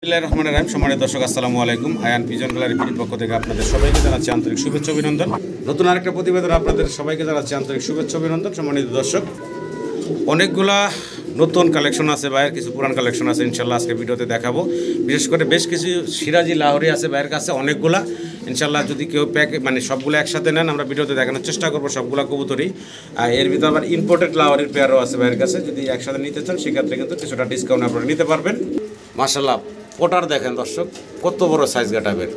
রহমানের রাহিম সম্মানিত দর্শক আসসালামু আলাইকুম। আয়ান পিজন গ্যালারি বিডির পক্ষ থেকে আপনাদের সবাইকে জানাচ্ছি আন্তরিক শুভেচ্ছা অভিনন্দন। নতুন আরেকটা প্রতিবেদন আপনাদের সবাইকে জানাচ্ছি আন্তরিক শুভেচ্ছা অভিনন্দন। সম্মানিত দর্শক, অনেকগুলা নতুন কালেকশন আছে ভাইয়ের, কিছু পুরান কালেকশন আছে, ইনশাল্লাহ আজকে ভিডিওতে দেখাবো। বিশেষ করে বেশ কিছু সিরাজি লাহোরি আছে ভাইয়ের কাছে অনেকগুলা। ইনশাল্লাহ যদি কেউ সবগুলো একসাথে নেন আমরা ভিডিওতে দেখানোর চেষ্টা করবো সবগুলা কবুতরই। এর ভিতরে আবার ইম্পোর্টেড লাহোরির পেয়ারও আছে ভাইয়ের কাছে। যদি একসাথে নিতে চান সেক্ষেত্রে কিন্তু কিছুটা ডিসকাউন্ট আপনারা নিতে পারবেন। মাশাআল্লাহ, ওটার দেখেন দর্শক কত বড় সাইজ গাটাবের।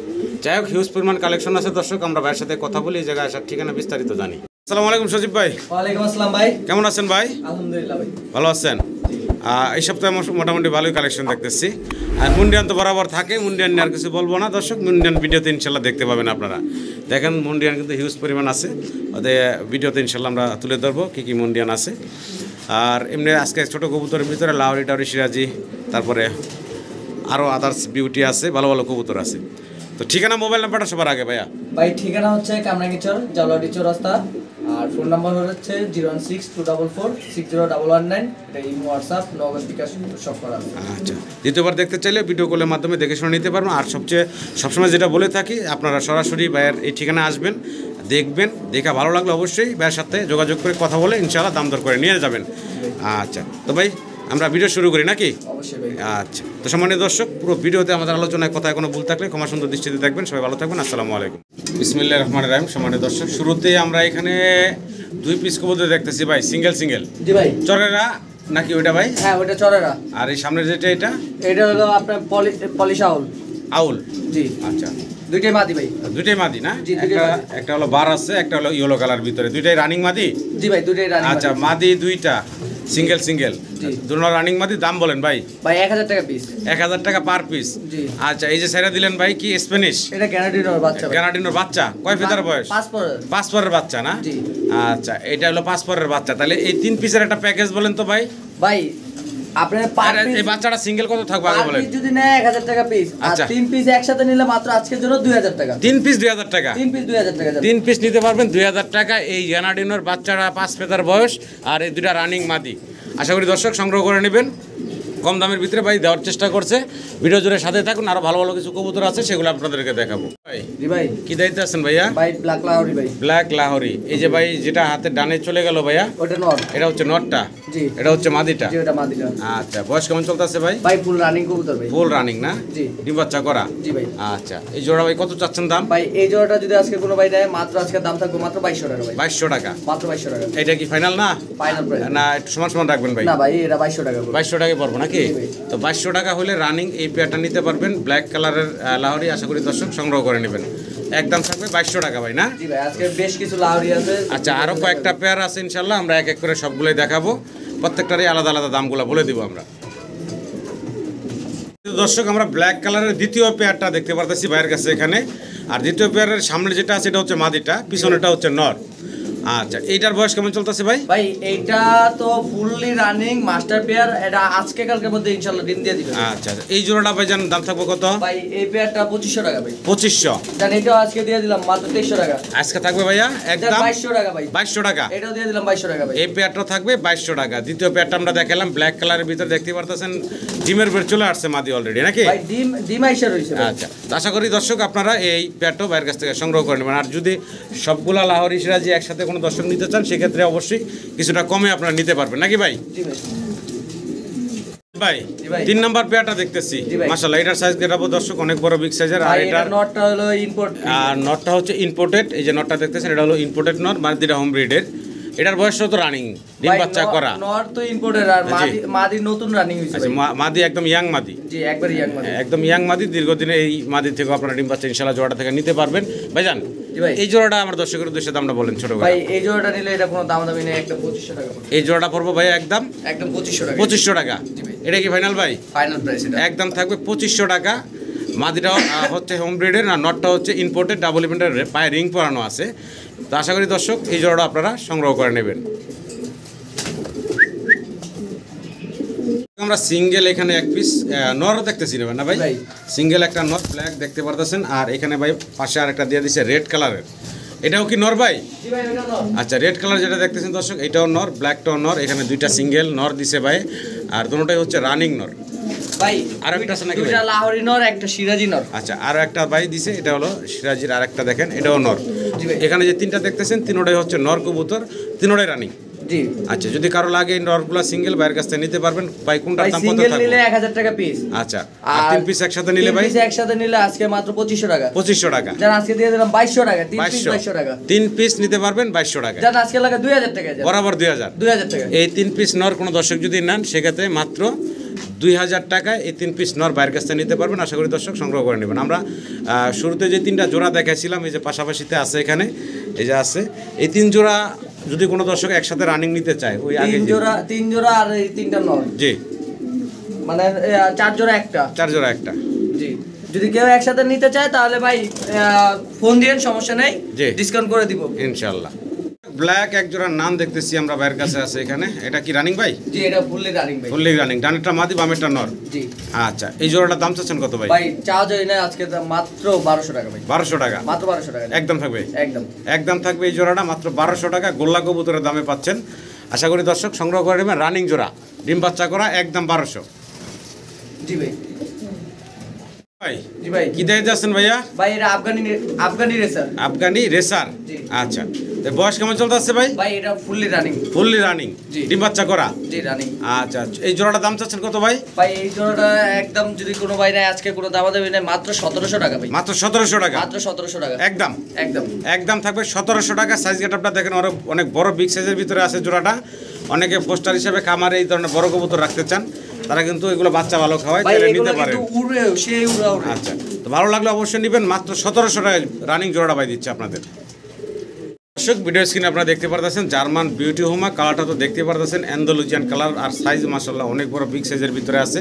যাই হোক, হিউজ পরিমাণ কালেকশন আছে দর্শক। আমরা ভাইয়ের সাথে কথা বলি, এই জায়গায় আসার ঠিকানা বিস্তারিত জানি। আসসালামু আলাইকুম সজীব ভাই। ওয়ালাইকুম আসসালাম ভাই, কেমন আছেন ভাই? আলহামদুলিল্লাহ ভাই, ভালো আছেন? এই সপ্তাহে মোটামুটি ভালোই কালেকশন দেখতেছি। আর মুন্ডিয়ান তো বরাবর থাকে, মুন্ডিয়ান নিয়ে আর কিছু বলবো না দর্শক। মুন্ডিয়ান ভিডিওতে ইনশাল্লাহ দেখতে পাবেন আপনারা। দেখেন মুন্ডিয়ান কিন্তু হিউজ পরিমাণ আছে, ওদের ভিডিওতে ইনশাল্লাহ আমরা তুলে ধরবো কী কী মুন্ডিয়ান আছে। আর এমনি আজকে ছোটো কবুতরের ভিতরে লাহোরি টাহরি সিরাজি, তারপরে আরও আদার্স বিউটি আছে, ভালো ভালো কবুতর আছে। তো ঠিকানা মোবাইল নাম্বারটা সবার আগে ভাইয়া। ভাই ঠিকানা হচ্ছে কামরাঙ্গীচর জাওলাডি চৌরাস্তা, আর ফোন নাম্বার হচ্ছে 01624460119। এটা ইমো, হোয়াটসঅ্যাপ, নগদ বিকাশ সব করা আছে। আচ্ছা, দ্বিতীয়বার দেখতে চাইলে ভিডিও কলের মাধ্যমে দেখে শুনে নিতে পারবেন। আর সবসময় যেটা বলে থাকি, আপনারা সরাসরি ভাইয়ের এই ঠিকানা আসবেন, দেখবেন, দেখা ভালো লাগলে অবশ্যই ভাইয়ের সাথে যোগাযোগ করে কথা বলে ইনশাআল্লাহ দাম দর করে নিয়ে যাবেন। আচ্ছা, তো ভাই আমরা ভিডিও শুরু করি নাকি? অবশ্যই ভাই। আচ্ছা, তো সম্মানিত দর্শক, পুরো ভিডিওতে আমাদের আলোচনায় কথায় কোনো ভুল থাকলে ক্ষমা সুন্দর দৃষ্টিতে দেখবেন। সবাই ভালো থাকবেন। আসসালামু আলাইকুম। বিসমিল্লাহির রহমানির রহিম। সম্মানিত দর্শক, শুরুতে আমরা এখানে 2 পিস কবুতর দেখতেছি ভাই, সিঙ্গেল। জি ভাই। চরেরা নাকি ওইটা ভাই? হ্যাঁ, ওটা চরেরা। আর এই সামনের যেটা এটা হলো আপনার পলিশ আউল। আউল। জি। আচ্ছা, দুইটাই মাদি ভাই। দুইটাই মাদি না? জি, দুইটাই মাদি। একটা হলো বার আছে, একটা হলো ইয়েলো কালার ভিতরে। দুইটাই রানিং মাদি? জি ভাই, দুইটাই রানিং। আচ্ছা, মাদি দুইটা, সিঙ্গেল। জি। দুটো রানিং মাদি। দাম বলেন ভাই? ভাই 1000 টাকা পিস। 1000 টাকা পার পিস। জি। আচ্ছা, এই যে সাইরা দিলেন ভাই, কি স্প্যানিশ? এটা গ্যানাডিনোর বাচ্চা ভাই। গ্যানাডিনোর বাচ্চা। কয় ফেদার বয়স? 5 পরের। 5 পরের বাচ্চা না? জি। আচ্ছা, এটা হলো 5 পরের বাচ্চা। তাহলে এই 3 পিসের একটা প্যাকেজ বলেন তো ভাই। ভাই আপনার পার পিস, এই বাচ্চাটা সিঙ্গেল কত থাকবে আগে বলেন? যদি নেয় 1000 টাকা পিস। আর আচ্ছা। 3 পিস একসাথে নিলে মাত্র আজকের জন্য 2000 টাকা। 3 পিস 2000 টাকা? 3 পিস 2000 টাকা যাবে। 3 পিস নিতে পারবেন 2000 টাকা। এই গ্যানাডিনোর বাচ্চারা 5 ফেদার বয়স, আর এই দুইটা রানিং মাদি। আশা করি দর্শক সংগ্রহ করে নেবেন, কম দামের ভিতরে ভাই দেওয়ার চেষ্টা করছে। ভিডিও জুড়ে সাথে থাকুন, আরো ভালো ভালো কিছু কবুতর আছে, সেগুলো আপনাদেরকে দেখাবো। ভাই জি ভাই। কি দায়িত্বে আছেন ভাইয়া? ভাই ব্ল্যাক লাহোরি ভাই। ব্ল্যাক লাহোরি। এই যে ভাই যেটা হাতে ডানে চলে গেল ভাইয়া, ওটা নর। এটা হচ্ছে নটটা? জি। এটা হচ্ছে মাদিটা? জি, ওটা মাদিটা। আচ্ছা, বয়স কেমন চলতেছে ভাই? ভাই ফুল রানিং কবুতর ভাই। ফুল রানিং না? জি। ডিম বাচ্চা করা? জি ভাই। আচ্ছা, এই জোড়া ভাই কত চাচ্ছেন দাম? ভাই এই জোড়াটা যদি আজকে কোনো ভাই নেয় মাত্র আজকে দাম থাকবে মাত্র 2200 টাকা ভাই। 2200 টাকা? মাত্র 2200 টাকা। এটা কি ফাইনাল না? ফাইনাল প্রাইস না একটু সমান সমান রাখবেন ভাই? না ভাই, এটা 2200 টাকা পড়বে। 2200 টাকায় পড়বো নাকি? জি ভাই। তো 2200 টাকা হলে রানিং এই পেয়ারটা নিতে পারবেন, ব্ল্যাক কালারের লাহোরি। আশা করি দর্শক সংগ্রহ করে নেবেন। একদম থাকবে 2200 টাকা ভাই না? জি ভাই, আজকে বেশ কিছু লাহোরি আছে। আচ্ছা, আরো কয়েকটা পেয়ার আছে ইনশাল্লাহ, আমরা এক এক করে সবগুলোই দেখাবো। প্রত্যেকটারই আলাদা আলাদা দামগুলো বলে দিব আমরা। দর্শক, আমরা ব্ল্যাক কালারের দ্বিতীয় পেয়ারটা দেখতে পারতেছি ভাইয়ের কাছে এখানে। আর দ্বিতীয় পেয়ারের সামনে যেটা আছে এটা হচ্ছে মাদিটা, পিছনেটা হচ্ছে নর। আচ্ছা, এইটার বয়স কেমন চলতেছে ভাই? ভাই এইটা তো ফুললি রানিং মাস্টার পেয়ার। এটা আজকে কালকের মধ্যে ইনশাআল্লাহ ডিম দিয়ে দিবে। আচ্ছা, এই জোড়াটা ভাই জান দাম থাকবে কত? ভাই এই পেয়ারটা 2500 টাকা ভাই। 2500? জান এটাও আজকে দিয়ে দিলাম মাত্র 2300 টাকা। আজকে থাকবে ভাইয়া একদম 2200 টাকা ভাই। 2200 টাকা? এটাও দিয়ে দিলাম 2200 টাকা ভাই। এই পেয়ারটা থাকবে 2200 টাকা। দ্বিতীয় পেয়ারটা আমরা দেখালাম ব্ল্যাক কালারের ভিতরে, দেখতে পারতেছেন ডিমের বের চলে আসছে মাদি অলরেডি নাকি? ভাই ডিম আইসা রইছে ভাই। আচ্ছা, তো আশা করি দর্শক আপনারা এই পেয়ারটাও ভাইয়ের কাছ থেকে সংগ্রহ করে নেবেন। আর যদি সবগুলা লাহোরি সিরাজি একসাথে কোনো দর্শক নিতে চান সেক্ষেত্রে অবশ্যই কিছুটা কমে আপনারা নিতে পারবেন নাকি ভাই? জি ভাই। ভাই 3 নাম্বার পেয়ারটা দেখতেছি, মাশাআল্লাহ এটার সাইজ দেখাবো দর্শক, অনেক বড় বিগ সাইজের। আর এটার নটটা হলো ইম্পোর্ট, আর নটটা হচ্ছে ইম্পোর্টেড। এই যে নটটা দেখতেছেন এটা হলো ইম্পোর্টেড নট, মাদিটা হোম ব্রিডের। এটার বয়স তো রানিং, ডিম বাচ্চা করা। নট তো ইম্পোর্টেড, আর মাদি নতুন রানিং হইছে। আচ্ছা, মাদি একদম ইয়াং মাদি? জি, একবার ইয়াং মাদি, একদম ইয়াং মাদি। দীর্ঘদিনে এই মাদি থেকে আপনারা ডিম বাচ্চা ইনশাআল্লাহ জোড়াটা থেকে নিতে পারবেন ভাইজান। জি ভাই। এই জোড়াটা আমার দর্শকের উদ্দেশ্যে দামটা বলেন ছোট ভাই। ভাই এই জোড়াটা নিলে এটা কোনো দামাদামি নেই, একদম 2500 টাকা পড়বে। এই জোড়াটা পড়বো ভাই একদম 2500 টাকা। 2500 টাকা? জি ভাই। এটা কি ফাইনাল ভাই? ফাইনাল প্রাইস এটা একদম থাকবে 2500 টাকা। মাদিটাও হচ্ছে হোম ব্রিডের, আর নটটা হচ্ছে ইম্পোর্টেড, ডাবল ইভেন্টের, পায়ে রিং পরানো আছে। তো আশা করি দর্শক এই জোড়াটা আপনারা সংগ্রহ করে নেবেন। আমরা সিঙ্গেল এখানে এক পিস নর দেখতেছি নেবেন না ভাই? সিঙ্গেল একটা নর ব্ল্যাক দেখতে পারতেছেন। আর এখানে ভাই পাশে আর একটা দিয়ে দিচ্ছে রেড কালারের। এটাও কি নর ভাই? জি ভাই, এটা নর। আচ্ছা, রেড কালার যেটা দেখতেছেন দর্শক এটাও নর, ব্ল্যাকটাও নর। এখানে দুইটা সিঙ্গেল নর দিছে ভাই, আর দুটোটাই হচ্ছে রানিং নর। ভাই আর একটা আছে নাকি ভাই? দুইটা লাহোরি নর, একটা সিরাজি নর। আচ্ছা, আরো একটা ভাই দিছে, এটা হলো সিরাজির আরেকটা দেখেন, এটাও নর। জি ভাই। এখানে যে তিনটা দেখতেছেন তিনোটাই হচ্ছে নর কবুতর, তিনোটাই রানিং। জি আচ্ছা, যদি কারো লাগে এই নরগুলা সিঙ্গেল ভাইয়ের কাছ থেকে নিতে পারবেন। ভাই কোনটার ভাই, দাম কত সিঙ্গেল থাকবে? নিলে 1000 টাকা পিস। আচ্ছা, আর তিন পিস একসাথে নিলে ভাই? তিন পিস একসাথে নিলে আজকে মাত্র 2500 টাকা। 2500 টাকা। জান আজকে দিয়ে দিলাম 2200 টাকা, তিন পিস 2200 টাকা। তিন পিস নিতে পারবেন 2200 টাকা। জান আজকে লাগে 2000 টাকা। বরাবর 2000 টাকা। এই তিন পিস নর কোনো দর্শক যদি নেন সেক্ষেত্রে মাত্র 2000 টাকায় এই তিন পিস নর বাইরের কাছ থেকে নিতে পারবেন। আশা করি দর্শক সংগ্রহ করে নেবেন। আমরা শুরুতে যে তিনটা জোড়া দেখাইছিলাম, এই যে পাশাপাশিতে আছে, এখানে এই যে আছে, এই তিন জোড়া যদি কোনো দর্শক একসাথে রানিং নিতে চায়, ওই আগে তিন জোড়া আর এই তিনটা নর, জি মানে 4 জোড়া একটা। 4 জোড়া একটা। জি, যদি কেউ একসাথে নিতে চায় তাহলে ভাই ফোন দিয়েন, সমস্যা নেই, জি, ডিসকাউন্ট করে দিব ইনশাআল্লাহ। ব্ল্যাক এক জোড়া নাম দেখতেছি আমরা বাইরের কাছে আছে এখানে, এটা কি রানিং ভাই? জি, এটা ফুললি রানিং ভাই। ফুললি রানিং, ডানেরটা মাদি বামেরটা নর। জি। আচ্ছা, এই জোড়াটার দাম চাচ্ছেন কত ভাই? ভাই চাও যাই না আজকে দাম মাত্র 1200 টাকা ভাই। 1200 টাকা, মাত্র 1200 টাকা একদম থাকবে? একদম একদম থাকবে এই জোড়াটা মাত্র 1200 টাকা, গোল্লা কবুতরের দামে পাচ্ছেন। আশা করি দর্শক সংগ্রহ করে নেবেন। রানিং জোড়া, ডিম বাচ্চা করা, একদম 1200। জি ভাই। ভাই জি ভাই। কি দিয়ে যাচ্ছেন ভাইয়া? ভাই এটা আফগানি রেসার। আফগানি রেসার। জি। আচ্ছা, তো বয়স কেমন চলতে আছে ভাই? ভাই এটা ফুললি রানিং। ফুললি রানিং, জি। ডিম বাচ্চা করা। জি, রানিং। আচ্ছা, এই জোড়াটার দাম চাচ্ছেন কত ভাই? ভাই এই জোড়াটা একদম যদি কোনো ভাই নাই আজকে কোনো দাম দেবে না, মাত্র 1700 টাকা ভাই। মাত্র 1700 টাকা, মাত্র 1700 টাকা একদম একদম একদম থাকবে 1700 টাকা। সাইজ গেটআপটা দেখেন, অনেক বড় বিগ সাইজের ভিতরে আছে জোড়াটা। অনেকে পোস্টার হিসেবে খামারে এই ধরনের বড় কবুতর রাখতে চান, তারা কিন্তু এগুলো বাচ্চা ভালো খাওয়ায়, ভাই তাহলে এগুলো নিতে পারেন। কিন্তু উড়ে সেই উড়া উড়ে। আচ্ছা, তো ভালো লাগলে অবশ্যই নেবেন। মাত্র 1700 টাকায় রানিং জোড়াটা পাই দিচ্ছে আপনাদের। দর্শক, ভিডিও স্ক্রিনে আপনারা দেখতে পারতেছেন জার্মান বিউটি হোমা, কালারটা তো দেখতে পারতেছেন, অ্যান্ডালুজিয়ান কালার, আর সাইজ মাশাআল্লাহ অনেক বড় বিগ সাইজের ভিতরে আছে।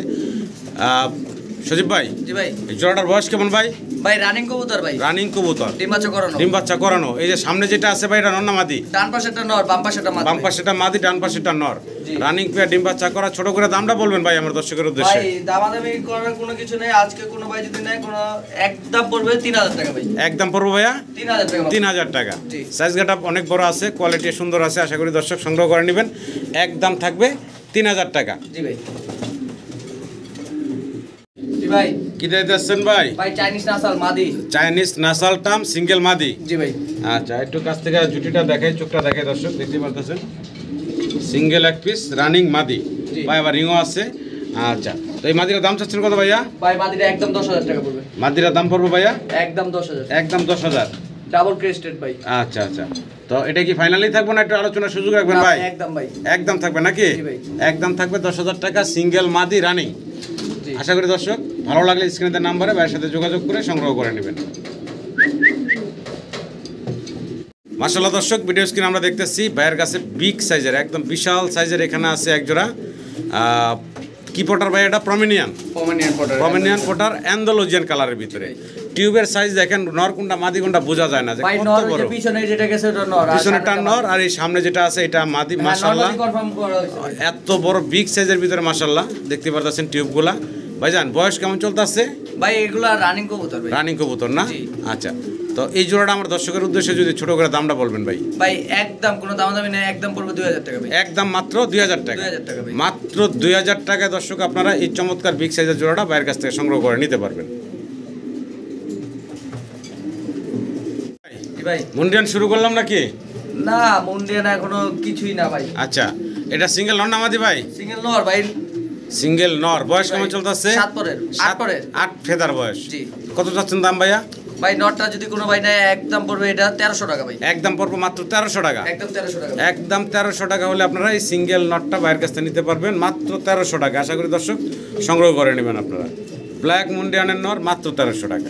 সজীব ভাই, জি ভাই। এই জোড়াটার বয়স কেমন ভাই? ভাই রানিং কবুতর ভাই। রানিং কবুতর, ডিম বাচ্চা করানো। ডিম বাচ্চা করানো। এই যে সামনে যেটা আছে ভাই, এটা নর না মাদি? ডান পাশেরটা নর, বাম পাশেরটা মাদি। বাম পাশেটা মাদি, ডান পাশেটা নর। জি। রানিং পেয়ার, ডিম বাচ্চা করা। ছোট করে দামটা বলবেন ভাই আমার দর্শকের উদ্দেশ্যে। ভাই দামাদামি করার কোনো কিছু নেই আজকে। কোনো ভাই যদি নেয় কোনো একদম পড়বে 3000 টাকা ভাই। একদম পড়বো ভাইয়া 3000 টাকা। 3000 টাকা। জি। সাইজ গেটআপ অনেক বড় আছে, কোয়ালিটি সুন্দর আছে। আশা করি দর্শক সংগ্রহ করে নেবেন। একদম থাকবে 3000 টাকা। জি ভাই। জি ভাই। কি দিয়ে যাচ্ছেন ভাই? ভাই চাইনিজ নাসাল মাদি। চাইনিজ নাসাল টাম, সিঙ্গেল মাদি। জি ভাই। আচ্ছা, একটু কাছ থেকে জুটিটা দেখাই, চোখটা দেখাই দর্শক, দেখতে পারতেছেন। সিঙ্গেল এক পিস রানিং মাদি জি। ভাই, আবার রিংও আছে। আচ্ছা, তো এই মাদিটার দাম চাচ্ছেন কত ভাইয়া? ভাই মাদিটা একদম 10000 টাকা পড়বে। মাদিটার দাম পড়বে ভাইয়া একদম 10000। একদম 10000। ডাবল ক্রেস্টেড ভাই। আচ্ছা আচ্ছা, তো এটা কি ফাইনালি থাকবে না একটু আলোচনার সুযোগ রাখবেন ভাই? একদম ভাই। একদম থাকবে নাকি? জি ভাই। একদম থাকবে 10000 টাকা, সিঙ্গেল মাদি রানিং। জি। আশা করি দর্শক ভালো লাগলে স্ক্রিনের নাম্বারে ভাইয়ের সাথে যোগাযোগ করে সংগ্রহ করে নেবেন। মাশাআল্লাহ দর্শক, ভিডিও স্ক্রিন আমরা দেখতেছি ভাইয়ের কাছে বিগ সাইজের, একদম বিশাল সাইজের এখানে আছে এক জোড়া কি পটার ভাই? এটা প্রমিনিয়ান। প্রমিনিয়ান পটার, অ্যান্ডালুজিয়ান কালারের ভিতরে। টিউবের সাইজ দেখেন, নর কোনটা মাদি কোনটা বোঝা যায় না যে ভাই কত নর বড়। যে পিছনে যেটা গেছে ওটা নর, আর পিছনেটা নর, আর এই সামনে যেটা আছে এটা মাদি। মাশাআল্লাহ, কনফার্ম করা হয়েছে ভাই। এত বড় বিগ সাইজের ভিতরে মাশাআল্লাহ দেখতে পারতেছেন টিউবগুলা। ভাইজান বয়স কেমন চলতেছে? ভাই এগুলা রানিং কবুতর ভাই। রানিং কবুতর না? জি। আচ্ছা, তো এই জোড়াটা আমার দর্শকের উদ্দেশ্যে যদি ছোট করে দামটা বলবেন ভাই। ভাই একদম কোনো দামাদামি নেই, একদম পড়বে 2000 টাকা ভাই। একদম মাত্র 2000 টাকা। 2000 টাকা ভাই। মাত্র 2000 টাকায় দর্শক আপনারা এই চমৎকার বিগ সাইজের জোড়াটা বাইরের কাছ থেকে সংগ্রহ করে নিতে পারবেন। জি ভাই। মুন্ডিয়ান শুরু করলাম নাকি? না মুন্ডিয়ান এখনো কিছুই না ভাই। আচ্ছা, এটা সিঙ্গেল নর না মাদি ভাই? সিঙ্গেল নর ভাই। সিঙ্গেল নর। বয়স কেমন চলতেছে? 7 পরের 8 পরের 8 ফেদার বয়স। জি। কত চাচ্ছেন দাম ভাইয়া? ভাই নটটা যদি কোনো ভাই নেয় একদম পড়বে এটা 1300 টাকা ভাই। একদম পড়বে মাত্র 1300 টাকা। একদম 1300 টাকা। একদম 1300 টাকা হলে আপনারা এই সিঙ্গেল নটটা বাইরের কাছ থেকে নিতে পারবেন মাত্র 1300 টাকা। আশা করি দর্শক সংগ্রহ করে নেবেন আপনারা। ব্ল্যাক মুন্ডিয়ানের নর মাত্র 1300 টাকা।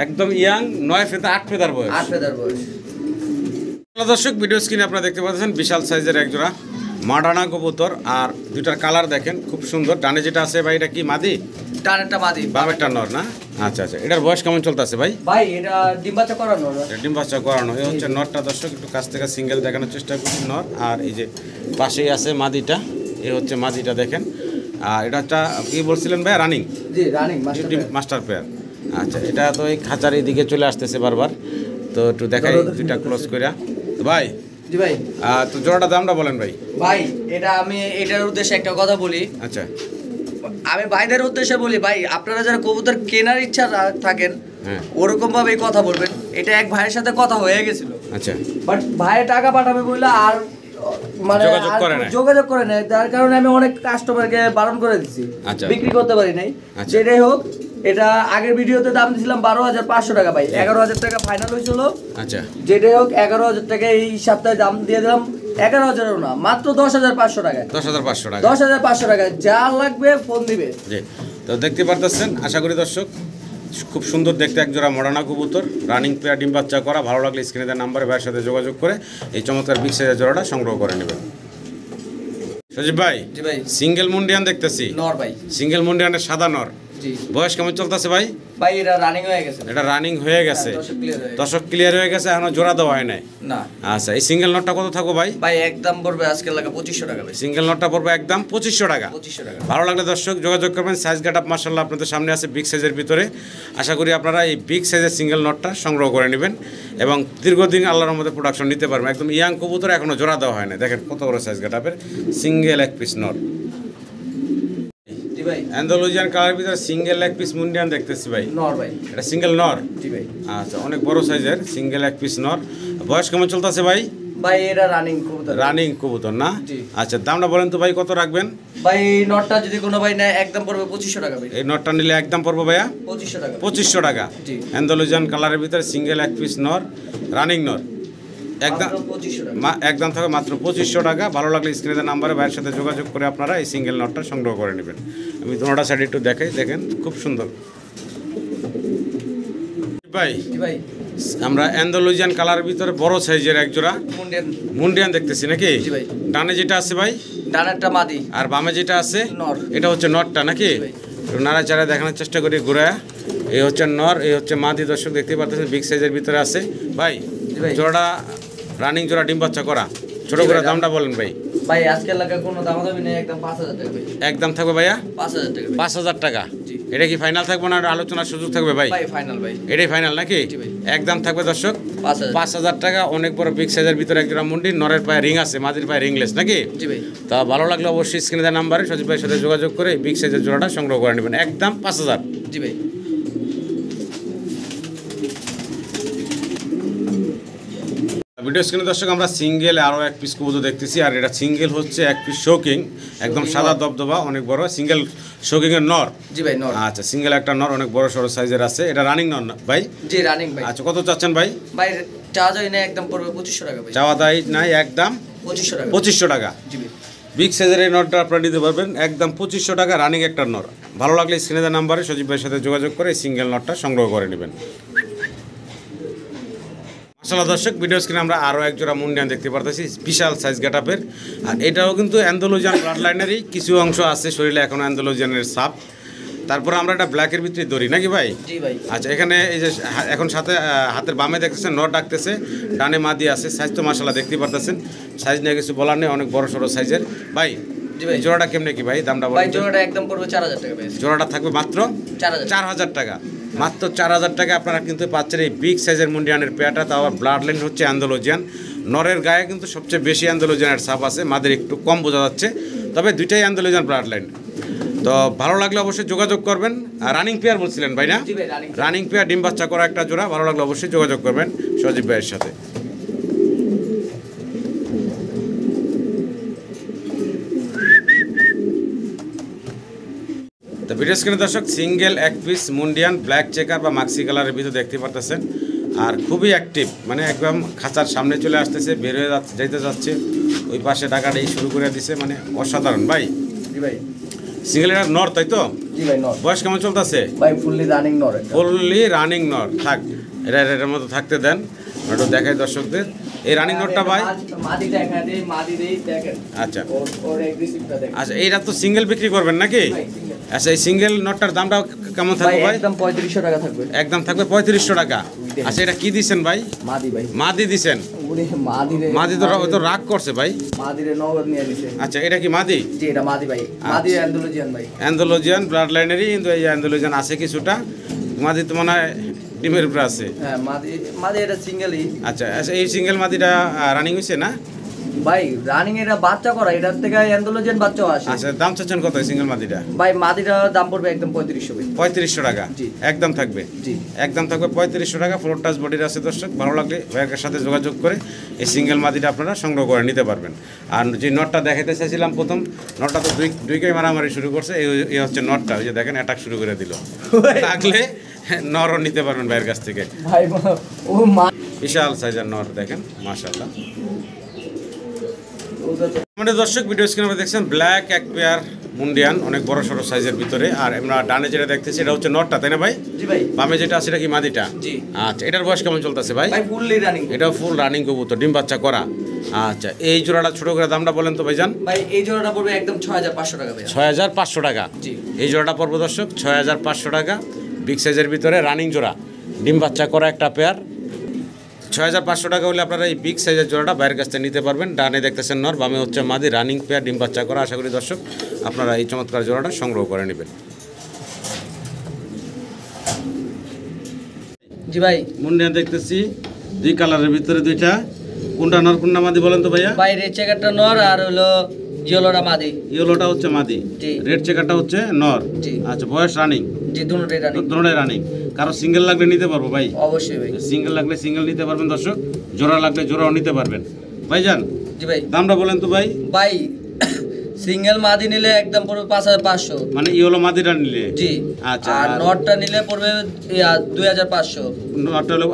একদম ইয়াং, 9 ফেদা 8 ফেদার বয়স। 8 ফেদার বয়স। দর্শক, ভিডিও স্ক্রিনে আপনারা দেখতে পাচ্ছেন বিশাল সাইজের এক জোড়া মাডানা কবুতর, আর দুইটার কালার দেখেন খুব সুন্দর। ডানে যেটা আছে ভাই, এটা কি মাদি? ডানেরটা মাদি, বামেরটা নর না? আচ্ছা আচ্ছা, এটার বয়স কেমন চলতেছে ভাই? ভাই এটা ডিম বাচ্চা করানো। ডিম বাচ্চা করানো। এই হচ্ছে নরটা দর্শক, একটু কাছ থেকে সিঙ্গেল দেখানোর চেষ্টা করছি নর। আর এই যে পাশেই আছে মাদিটা, এই হচ্ছে মাদিটা দেখেন। আর এটা একটা কি বলছিলেন ভাই? রানিং। জি রানিং মাস্টার পেয়ার। আচ্ছা, এটা তো এই খাঁচার এই দিকে চলে আসতেছে বারবার, তো একটু দেখাই দুইটা ক্লোজ করে। তো ভাই, জি ভাই, তো জোড়াটা দামটা বলেন ভাই। ভাই এটা আমি এটার উদ্দেশ্যে একটা কথা বলি। আচ্ছা, আমি ভাইদের উদ্দেশ্যে বলি ভাই, আপনারা যারা কবুতর কেনার ইচ্ছা থাকেন হ্যাঁ ওরকম ভাবেই কথা বলবেন। এটা এক ভাইয়ের সাথে কথা হয়ে গেছিল, আচ্ছা বাট ভাই টাকা পাঠাবে বলে আর মানে যোগাযোগ করে নাই। যোগাযোগ করে নাই, যার কারণে আমি অনেক কাস্টমারকে বারণ করে দিচ্ছি, আচ্ছা। বিক্রি করতে পারি নাই। আচ্ছা। যেটাই হোক, এটা আগের ভিডিওতে দাম দিয়েছিলাম 12,500 টাকা ভাই, 11,000 টাকা ফাইনাল হয়েছিল। আচ্ছা যেটাই হোক 11,000 টাকা এই সপ্তাহে দাম দিয়ে দিলাম, 11,000 না মাত্র 10,500 টাকায়। 10,500 টাকা 10,500 টাকা, যা লাগবে ফোন দিবে। জি, তো দেখতে পারতেছেন, আশা করি দর্শক খুব সুন্দর দেখতে এক জোড়া মডার্না কবুতর, রানিং পেয়ার, ডিম বাচ্চা করা। ভালো লাগলে স্ক্রিনে দেওয়া নাম্বারে ভাইয়ের সাথে যোগাযোগ করে এই চমৎকার বিগ সাইজের জোড়াটা সংগ্রহ করে নেবেন। সজীব ভাই, জি ভাই, সিঙ্গেল মুন্ডিয়ান দেখতেছি, নর ভাই। সিঙ্গেল মুন্ডিয়ানের সাদা নর, জি বয়স কেমন চলতেছে ভাই? ভাই এটা রানিং হয়ে গেছে। এটা রানিং হয়ে গেছে, হ্যাঁ, দর্শক clear হয়ে গেছে। দর্শক ক্লিয়ার হয়ে গেছে, এখনো জোড়া দেওয়া হয় নাই। না আচ্ছা, এই সিঙ্গেল নটটা কত থাকবো ভাই? ভাই একদম পড়বে আজকে লাগা 2500 টাকা ভাই। সিঙ্গেল নটটা পড়বে একদম 2500 টাকা। 2500 টাকা। ভালো লাগলে দর্শক যোগাযোগ করবেন। সাইজ গেট আপ মাশাআল্লাহ আপনাদের সামনে আছে বিগ সাইজের ভিতরে। আশা করি আপনারা এই বিগ সাইজের সিঙ্গেল নটটা সংগ্রহ করে নেবেন এবং দীর্ঘদিন আল্লাহর রহমতে প্রোডাকশন নিতে পারবেন। একদম ইয়াং কবুতর, এখনো জোড়া দেওয়া হয় না। দেখেন কত বড় সাইজ গেট আপের সিঙ্গেল এক পিস নট। জি ভাই, অ্যান্ডালুজিয়ান কালারের ভিতরে সিঙ্গেল এক পিস মুন্ডিয়ান দেখতেছি ভাই। নর ভাই। এটা সিঙ্গেল নর। জি ভাই। আচ্ছা, অনেক বড় সাইজের সিঙ্গেল এক পিস নর। বয়স কেমন চলতেছে ভাই? ভাই এটা রানিং কবুতর। রানিং কবুতর না? জি। আচ্ছা, দামটা বলেন তো ভাই, কত রাখবেন? ভাই এই নটটা যদি কোনো ভাই নেয় একদম পড়বে 2500 টাকা ভাই। এই নটটা নিলে একদম পড়বো ভাইয়া 2500 টাকা। 2500 টাকা। জি। অ্যান্ডালুজিয়ান কালারের ভিতরে সিঙ্গেল এক পিস নর, রানিং নর, একদম মাত্র 2500 টাকা। একদম থাকবে মাত্র 2500 টাকা। ভালো লাগলে স্ক্রিনে দেওয়া নাম্বারে ভাইয়ের সাথে যোগাযোগ করে আপনারা এই সিঙ্গেল নটটা সংগ্রহ করে নেবেন। আমি দুটোটা সাইড একটু দেখাই, দেখেন খুব সুন্দর ভাই। জি ভাই, আমরা অ্যান্ডালুজিয়ান কালারের ভিতরে বড় সাইজের এক জোড়া মুন্ডিয়ান। মুন্ডিয়ান দেখতেছি নাকি? জি ভাই। ডানে যেটা আছে ভাই, ডানেরটা মাদি আর বামে যেটা আছে নর। এটা হচ্ছে নরটা নাকি? জি ভাই। একটু নাড়াচাড়া দেখানোর চেষ্টা করি ঘুরে। এই হচ্ছে নর, এই হচ্ছে মাদি। দর্শক দেখতে পাচ্ছেন বিগ সাইজের ভিতরে আছে ভাই। জি ভাই। জোড়া রানিং জোড়া ডিম বাচ্চা করা। ছোট জি করে ভাই, দামটা বলেন ভাই। ভাই আজকে লাগা কোনো দামাদামি নেই, একদম 5000 টাকা ভাই। একদম থাকবে ভাইয়া 5000 টাকা ভাই। 5000 টাকা। জি। এটা কি ফাইনাল থাকবে না আলোচনার সুযোগ থাকবে ভাই? ভাই ফাইনাল ভাই। এটাই ফাইনাল নাকি? জি ভাই। একদম থাকবে দর্শক 5000। 5000 টাকা। অনেক বড় বিগ সাইজের ভিতরে এক জোড়া মুন্ডি, নরের পায়ে রিং আছে, মাদির পায়ে রিংলেস নাকি? জি ভাই। তা ভালো লাগলে অবশ্যই স্ক্রিনে দেওয়া নাম্বারে সজীব ভাইয়ের সাথে যোগাযোগ করে বিগ সাইজের জোড়াটা সংগ্রহ করে নেবেন একদম 5000। জি ভাই। ভিডিও স্ক্রিনে দর্শক আমরা সিঙ্গেল আরও এক পিস কবুতর দেখতেছি, আর এটা সিঙ্গেল হচ্ছে এক পিস শোকিং, একদম সাদা দবদবা, অনেক বড় সিঙ্গেল শোকিংয়ের নর। জি ভাই নর। আচ্ছা, সিঙ্গেল একটা নর, অনেক বড় সড়ো সাইজের আছে। এটা রানিং নর না ভাই? জি রানিং ভাই। আচ্ছা, কত চাচ্ছেন ভাই? ভাই চার্জ হয় না, একদম পড়বে 2500 টাকা ভাই। চাওয়া দায় নাই, একদম 2500 টাকা। 2500 টাকা। জি ভাই। বিগ সাইজের এই নটটা আপনারা নিতে পারবেন একদম 2500 টাকা, রানিং একটা নর। ভালো লাগলে স্ক্রিনে দেওয়া নাম্বারে সজীব ভাইয়ের সাথে যোগাযোগ করে এই সিঙ্গেল নটটা সংগ্রহ করে নেবেন। মাশাআল্লাহ দর্শক, ভিডিও স্ক্রিনে আমরা আরও এক জোড়া মুন্ডিয়ান দেখতে পারতেছি, বিশাল সাইজ গেটআপের। আর এটাও কিন্তু অ্যান্ডালুজিয়ান ব্লাড লাইনেরই কিছু অংশ আছে শরীরে এখনও অ্যান্ডালুজিয়ানের ছাপ। তারপর আমরা এটা ব্ল্যাকের ভিতরে ধরি নাকি ভাই? জি ভাই। আচ্ছা, এখানে এই যে এখন সাথে হাতের বামে দেখতেছেন নট ডাকতেছে, ডানে মাদি আছে। সাইজ তো মাশাআল্লাহ দেখতেই পারতেছেন, সাইজ নিয়ে কিছু বলার নেই, অনেক বড় সড়ো সাইজের ভাই। জি ভাই। জোড়াটা কেমনে কি ভাই, দামটা ভাই বলেন? জোড়াটা একদম পড়বে 4000 টাকা ভাই। জোড়াটা থাকবে মাত্র 4000। 4000 টাকা। মাত্র 4000 টাকা আপনারা কিন্তু পাচ্ছেন এই বিগ সাইজের মুন্ডিয়ানের পেয়ারটা। তাও আবার ব্লাড লাইন হচ্ছে অ্যান্ডালুজিয়ান। নরের গায়ে কিন্তু সবচেয়ে বেশি অ্যান্ডালুজিয়ানের ছাপ আছে, মাদের একটু কম বোঝা যাচ্ছে, তবে দুইটাই অ্যান্ডালুজিয়ান ব্লাড লাইন। তো ভালো লাগলে অবশ্যই যোগাযোগ করবেন। আর রানিং পেয়ার বলছিলেন ভাই না? জি ভাই রানিং। রানিং পেয়ার, ডিম বাচ্চা করা একটা জোড়া। ভালো লাগলে অবশ্যই যোগাযোগ করবেন সজীব ভাইয়ের সাথে। তো ভিডিও স্ক্রিনে দর্শক সিঙ্গেল এক পিস মুন্ডিয়ান ব্ল্যাক চেকার বা মাক্সি কালারের ভিতর দেখতে পারতেছেন। আর খুবই অ্যাক্টিভ, মানে একদম খাঁচার সামনে চলে আসতেছে, বের হয়ে যাইতে যাচ্ছে, ওই পাশে টাকাটা এই শুরু করে দিছে, মানে অসাধারণ ভাই। জি ভাই। সিঙ্গেল এটা নর তাই তো? জি ভাই নর। বয়স কেমন চলতেছে? ভাই ফুললি রানিং নর এটা। ফুললি রানিং নর থাক, এটার মতো থাকতে দেন, একটু দেখাই দর্শকদের এই রানিং নটটা ভাই। মাদি দেখা দেই, মাদি দেই দেখেন। আচ্ছা ওর এগ্রেসিভটা দেখেন। আচ্ছা, এইটা তো সিঙ্গেল বিক্রি করবেন নাকি? ভাই single। আচ্ছা, এই সিঙ্গেল নটটার দামটা কেমন ভাই থাকবে ভাই? একদম 3500 টাকা থাকবে। একদম থাকবে 3500 টাকা। আচ্ছা, এটা কি দিছেন ভাই? মাদি ভাই। মাদি দিছেন? ওরে মাদি রে। মাদি তো ও তো রাগ করছে ভাই। মাদি রে নগদ নিয়ে দিছে। আচ্ছা, এটা কি মাদি? জি এটা মাদি ভাই। মাদি অ্যান্ডালুজিয়ান ভাই। অ্যান্ডালুজিয়ান ব্লাড লাইনেরই, কিন্তু এই অ্যান্ডালুজিয়ান আছে কিছুটা, মাদি তো মনে হয় ডিমের উপরে আছে। হ্যাঁ মাদি, মাদি এটা সিঙ্গেলই। আচ্ছা আচ্ছা, এই সিঙ্গেল মাদিটা রানিং হয়েছে না? ভাই রানিং এটা বাচ্চা করা, এটার থেকে অ্যান্ডোলোজেন বাচ্চাও আসে। আচ্ছা, দাম চাচ্ছেন কত সিঙ্গেল মাদিটা? ভাই মাদিটার দাম পড়বে একদম 3500 ভাই। 3500 টাকা জি। একদম থাকবে। জি একদম থাকবে 3500 টাকা। ফ্লোর টাচ বডির আছে দর্শক, ভালো লাগলে ভাইয়ের সাথে যোগাযোগ করে এই সিঙ্গেল মাদিটা আপনারা সংগ্রহ করে নিতে পারবেন। আর যে নটটা দেখাতে চাইছিলাম প্রথম, নটটা তো দুইকেই মারামারি শুরু করছে। এই হচ্ছে নটটা, ওই যে দেখেন অ্যাটাক শুরু করে দিল। থাকলে নরও নিতে পারবেন ভাইয়ের কাছ থেকে। ভাই ও মা বিশাল সাইজের নর দেখেন, মাশাআল্লাহ। আমাদের দর্শক ভিডিও স্ক্রিনে দেখছেন ব্ল্যাক এক পেয়ার মুন্ডিয়ান, অনেক বড় সড়ো সাইজের ভিতরে। আর আমরা ডানে যেটা দেখতেছি এটা হচ্ছে নটটা, তাই না ভাই? জি ভাই। বামে যেটা আছে এটা কি মাদিটা? জি। আচ্ছা, এটার বয়স কেমন চলতেছে ভাই? ভাই ফুললি রানিং। এটা ফুল রানিং কবুতর, ডিম বাচ্চা করা। আচ্ছা, এই জোড়াটা ছোট করে দামটা বলেন তো ভাইজান। ভাই এই জোড়াটা পড়বে একদম 6500 টাকা ভাই। 6500 টাকা। জি। এই জোড়াটা পড়বে দর্শক 6500 টাকা, বিগ সাইজের ভিতরে রানিং জোড়া, ডিম বাচ্চা করা একটা পেয়ার। 6500 টাকা হলে আপনারা এই বিগ সাইজের জোড়াটা বাইরের কাছ থেকে নিতে পারবেন। ডানে দেখতেছেন নর, বামে হচ্ছে মাদি, রানিং পেয়ার, ডিম বাচ্চা করা। আশা করি দর্শক আপনারা এই চমৎকার জোড়াটা সংগ্রহ করে নেবেন। জি ভাই। মুন্ডিয়া দেখতেছি দুই কালারের ভিতরে দুইটা, কোনটা নর কোনটা মাদি বলেন তো ভাইয়া? ভাই রেড চেকারটা নর আর হলো ইয়েলোটা মাদি। ইয়েলোটা হচ্ছে মাদি, জি। রেড চেকারটা হচ্ছে নর। জি। আচ্ছা, বয়স রানিং? জি দুটোটাই রানিং। দুটোটাই রানিং। কারো সিঙ্গেল লাগলে নিতে পারবো ভাই? অবশ্যই ভাই। সিঙ্গেল লাগলে সিঙ্গেল নিতে পারবেন দর্শক, জোড়া লাগলে জোড়াও নিতে পারবেন। ভাইজান জি ভাই। দামটা বলেন তো ভাই। ভাই সিঙ্গেল মাদি নিলে একদম পড়বে 5500। মানে ইয়েলো মাদিটা নিলে? জি। আচ্ছা, আর নটটা নিলে পড়বে 2500। নটটা হলো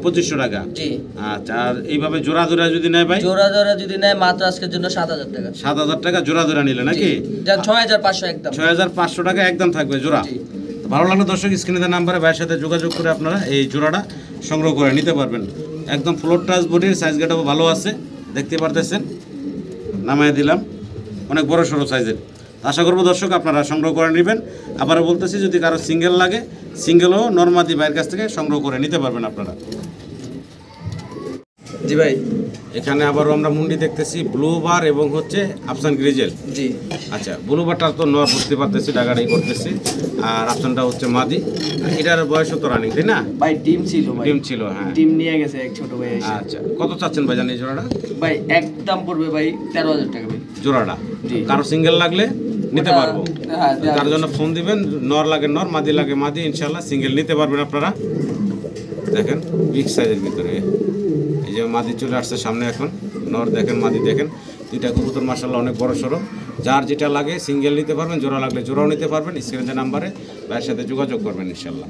2500 টাকা। জি। আচ্ছা, আর এইভাবে জোড়া জোড়া যদি নেয় ভাই? জোড়া জোড়া যদি নেয় মাত্র আজকের জন্য 7000 টাকা। 7000 টাকা জোড়া জোড়া নিলে নাকি? যান 6500 একদম। 6500 টাকা একদম থাকবে জোড়া। জি। তো ভালো লাগলো দর্শক, স্ক্রিনে দেওয়া নাম্বারে ভাইয়ের সাথে যোগাযোগ করে আপনারা এই জোড়াটা সংগ্রহ করে নিতে পারবেন। একদম ফ্লোর টাচ বডির, সাইজ গেটাও ভালো আছে, দেখতে পারতেছেন, নামায় দিলাম, অনেক বড় সড়ো সাইজের। আশা করবো দর্শক আপনারা সংগ্রহ করে নেবেন। আবারও বলতেছি, যদি কারো সিঙ্গেল লাগে, সিঙ্গেলও নর্মাদি ভাইয়ের কাছ থেকে সংগ্রহ করে নিতে পারবেন আপনারা। জি ভাই। এখানে আবারও আমরা মুন্ডি দেখতেছি, ব্লু বার এবং হচ্ছে আফসান গ্রিজেল। জি। আচ্ছা, ব্লু বারটা তো নর বুঝতে পারতেছি, ডাগাডাই করতেছি, আর আফসানটা হচ্ছে মাদি। এটার বয়স তো রানিং, তাই না? ভাই টিম ছিল ভাই। ডিম ছিল, হ্যাঁ। টিম নিয়ে গেছে এক ছোট ভাই এসে। আচ্ছা, কত চাচ্ছেন ভাইজান এই জোড়াটা? ভাই একদম পড়বে ভাই 13000 টাকা ভাই। জোড়াটা জি। কারো সিঙ্গেল লাগলে নিতে পারবো, হ্যাঁ, তার জন্য ফোন দিবেন। নর লাগে নর, মাদি লাগে মাদি, ইনশাল্লাহ সিঙ্গেল নিতে পারবেন আপনারা। দেখেন বিগ সাইজের ভিতরে এই যে মাদি চলে আসছে সামনে, এখন নর দেখেন, মাদি দেখেন, দুইটা কবুতর মাশাআল্লাহ অনেক বড় সড়ো। যার যেটা লাগে সিঙ্গেল নিতে পারবেন, জোড়া লাগলে জোড়াও নিতে পারবেন। স্ক্রিনে নাম্বারে ভাইয়ের সাথে যোগাযোগ করবেন ইনশাল্লাহ।